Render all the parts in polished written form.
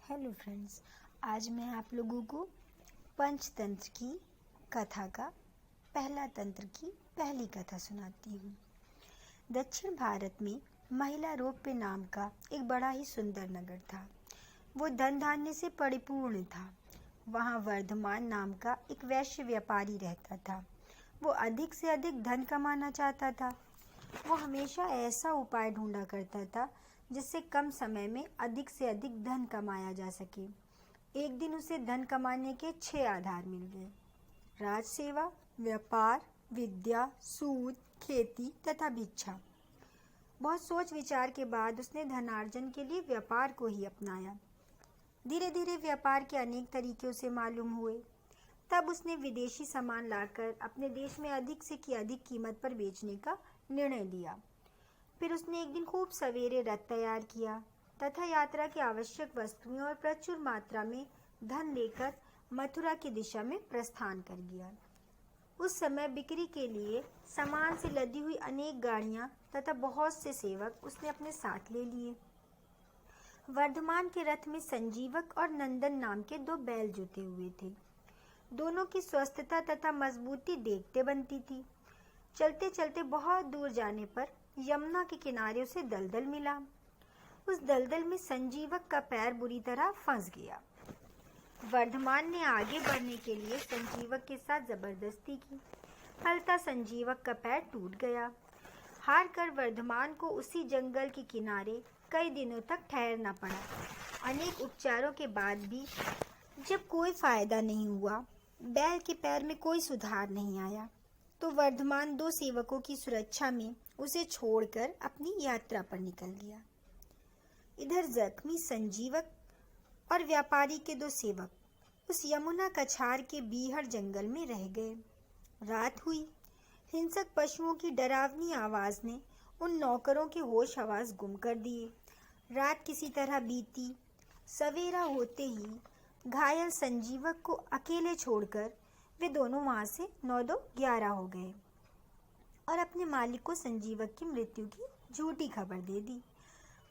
Hello friends, आज मैं आप लोगों को पंचतंत्र की कथा का पहला तंत्र की पहली कथा सुनाती हूँ। दक्षिण भारत में महिलारोप्य नाम का एक बड़ा ही सुंदर नगर था। वो धन धान्य से परिपूर्ण था। वहाँ वर्धमान नाम का एक वैश्य व्यापारी रहता था। वो अधिक से अधिक धन कमाना चाहता था। वो हमेशा ऐसा उपाय ढूंढा करता था जिससे कम समय में अधिक से अधिक धन कमाया जा सके। एक दिन उसे धन कमाने के 6 आधार मिल गए: राजसेवा, व्यापार, विद्या, सूद, खेती तथा भिक्षा। बहुत सोच विचार के बाद उसने धनार्जन के लिए व्यापार को ही अपनाया। धीरे धीरे व्यापार के अनेक तरीके उसे मालूम हुए। तब उसने विदेशी सामान लाकर अपने देश में अधिक से अधिक कीमत पर बेचने का निर्णय लिया। फिर उसने एक दिन खूब सवेरे रथ तैयार किया तथा यात्रा की आवश्यक वस्तुएं और प्रचुर मात्रा में धन लेकर मथुरा की दिशा में प्रस्थान कर गया। उस समय बिक्री के लिए सामान से लदी हुई अनेक गाड़ियां तथा बहुत से सेवक उसने अपने साथ ले लिए। वर्धमान के रथ में संजीवक और नंदन नाम के 2 बैल जुते हुए थे। दोनों की स्वस्थता तथा मजबूती देखते बनती थी। चलते चलते बहुत दूर जाने पर यमुना के किनारे उसे दलदल मिला। उस दलदल में संजीवक का पैर बुरी तरह फंस गया। वर्धमान ने आगे बढ़ने के लिए संजीवक के साथ जबरदस्ती की। फलतः संजीवक का पैर टूट गया। हार कर वर्धमान को उसी जंगल के किनारे कई दिनों तक ठहरना पड़ा। अनेक उपचारों के बाद भी जब कोई फायदा नहीं हुआ, बैल के पैर में कोई सुधार नहीं आया, तो वर्धमान 2 सेवकों की सुरक्षा में उसे छोड़कर अपनी यात्रा पर निकल गया। इधर जख्मी संजीवक और व्यापारी के 2 सेवक उस यमुना कछार के बीहड़ जंगल में रह गए। रात हुई। हिंसक पशुओं की डरावनी आवाज ने उन नौकरों के होश हवास गुम कर दिए। रात किसी तरह बीती। सवेरा होते ही घायल संजीवक को अकेले छोड़कर वे दोनों वहां से 9-2-11 हो गए और अपने मालिक को संजीवक की मृत्यु की झूठी खबर दे दी।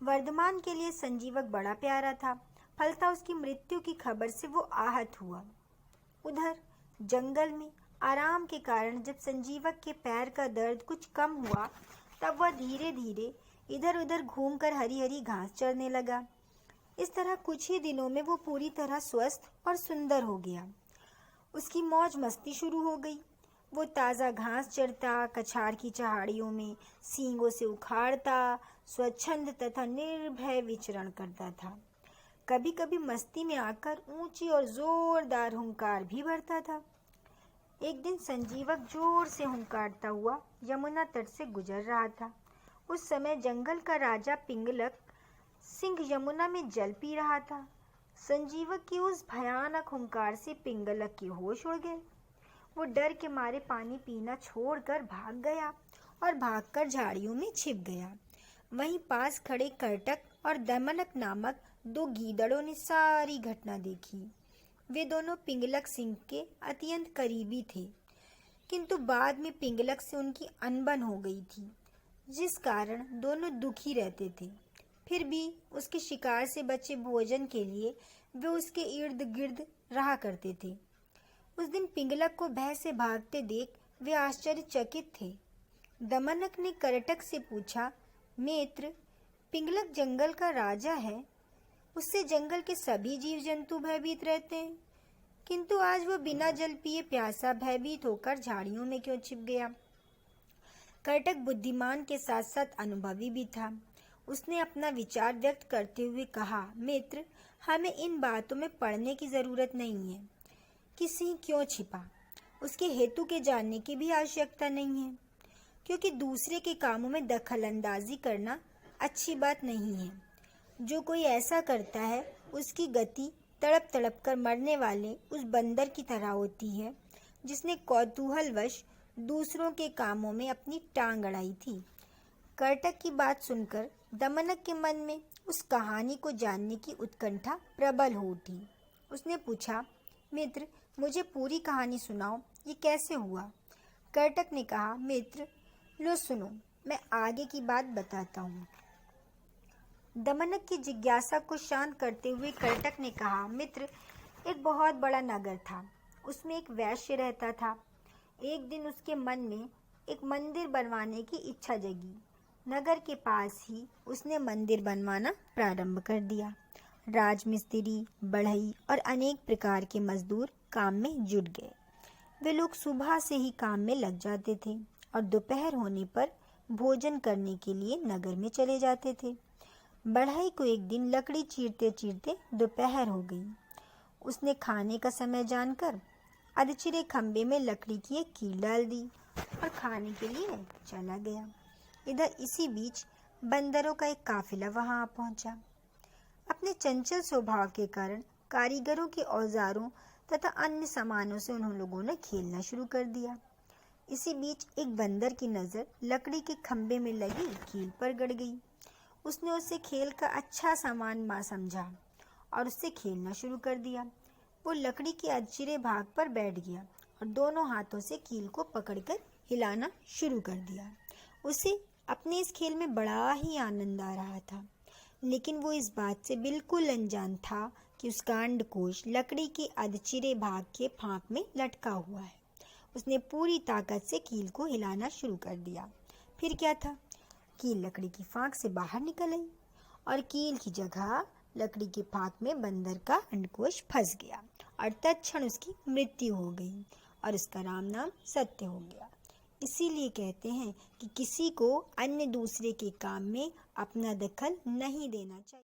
वर्धमान के लिए संजीवक बड़ा प्यारा था। फलतः उसकी मृत्यु की खबर से वो आहत हुआ। उधर जंगल में आराम के कारण जब संजीवक के पैर का दर्द कुछ कम हुआ, तब वह धीरे धीरे इधर उधर घूमकर हरी हरी घास चरने लगा। इस तरह कुछ ही दिनों में वो पूरी तरह स्वस्थ और सुंदर हो गया। उसकी मौज मस्ती शुरू हो गई। वो ताज़ा घास चरता, कछार की चहाड़ियों में सींगों से उखाड़ता, स्वच्छंद तथा निर्भय विचरण करता था। कभी कभी मस्ती में आकर ऊंची और जोरदार हुंकार भी भरता था। एक दिन संजीवक जोर से हुंकारता हुआ यमुना तट से गुजर रहा था। उस समय जंगल का राजा पिंगलक सिंह यमुना में जल पी रहा था। संजीवक की उस भयानक हुंकार से पिंगलक के होश उड़ गए। वो डर के मारे पानी पीना छोड़कर भाग गया और भागकर झाड़ियों में छिप गया। वहीं पास खड़े करटक और दमनक नामक 2 गीदड़ों ने सारी घटना देखी। वे दोनों पिंगलक सिंह के अत्यंत करीबी थे, किंतु बाद में पिंगलक से उनकी अनबन हो गई थी, जिस कारण दोनों दुखी रहते थे। फिर भी उसके शिकार से बचे भोजन के लिए वे उसके इर्द गिर्द रहा करते थे। उस दिन पिंगलक को भय से भागते देख वे आश्चर्यचकित थे। दमनक ने करटक से पूछा, मित्र, पिंगलक जंगल का राजा है, उससे जंगल के सभी जीव जंतु भयभीत रहते हैं, किंतु आज वो बिना जल पिए प्यासा भयभीत होकर झाड़ियों में क्यों छिप गया? करटक बुद्धिमान के साथ साथ अनुभवी भी था। उसने अपना विचार व्यक्त करते हुए कहा, मित्र, हमें इन बातों में पड़ने की जरूरत नहीं है कि सिंह क्यों छिपा। उसके हेतु के जानने की भी आवश्यकता नहीं है, क्योंकि दूसरे के कामों में दखलंदाजी करना अच्छी बात नहीं है। जो कोई ऐसा करता है उसकी गति तड़प तड़प कर मरने वाले उस बंदर की तरह होती है जिसने कौतूहलवश दूसरों के कामों में अपनी टांग अड़ाई थी। करटक की बात सुनकर दमनक के मन में उस कहानी को जानने की उत्कंठा प्रबल हो उठी। उसने पूछा, मित्र, मुझे पूरी कहानी सुनाओ, ये कैसे हुआ? करटक ने कहा, मित्र, लो सुनो, मैं आगे की बात बताता हूँ। दमनक की जिज्ञासा को शांत करते हुए कर्टक ने कहा, मित्र, एक बहुत बड़ा नगर था। उसमें एक वैश्य रहता था। एक दिन उसके मन में एक मंदिर बनवाने की इच्छा जगी। नगर के पास ही उसने मंदिर बनवाना प्रारंभ कर दिया। राजमिस्त्री, बढ़ई और अनेक प्रकार के मजदूर काम में जुट गए। वे लोग सुबह से ही काम में लग जाते थे और दोपहर होने पर भोजन करने के लिए नगर में चले जाते थे। बढ़ई को एक दिन लकड़ी चीरते चीरते दोपहर हो गई। उसने खाने का समय जानकर अधचिरे खंबे में लकड़ी की एक कील डाल दी और खाने के लिए चला गया। इधर इसी बीच बंदरों का एक काफिला वहां आ पहुंचा। अपने चंचल स्वभाव के कारण कारीगरों के औजारों तथा अन्य सामानों से उन लोगों ने खेलना शुरू कर दिया। इसी बीच एक बंदर की नज़र लकड़ी के खंबे में लगी कील पर गड़ गई। उसने उसे खेल का अच्छा सामान समझा और उससे खेलना शुरू कर दिया। वो लकड़ी के अधचिरे भाग पर बैठ गया और दोनों हाथों से कील को पकड़कर हिलाना शुरू कर दिया। उसे अपने इस खेल में बड़ा ही आनंद आ रहा था, लेकिन वो इस बात से बिल्कुल अनजान था कि उसका अंडकोश लकड़ी के अधचिरे भाग के फांक में लटका हुआ है। उसने पूरी ताकत से कील को हिलाना शुरू कर दिया। फिर क्या था, कील लकड़ी की फांक से बाहर निकल आई और कील की जगह लकड़ी के फांक में बंदर का अंडकोश फंस गया और तत्क्षण उसकी मृत्यु हो गई और उसका राम नाम सत्य हो गया। इसीलिए कहते हैं कि किसी को अन्य दूसरे के काम में अपना दखल नहीं देना चाहिए।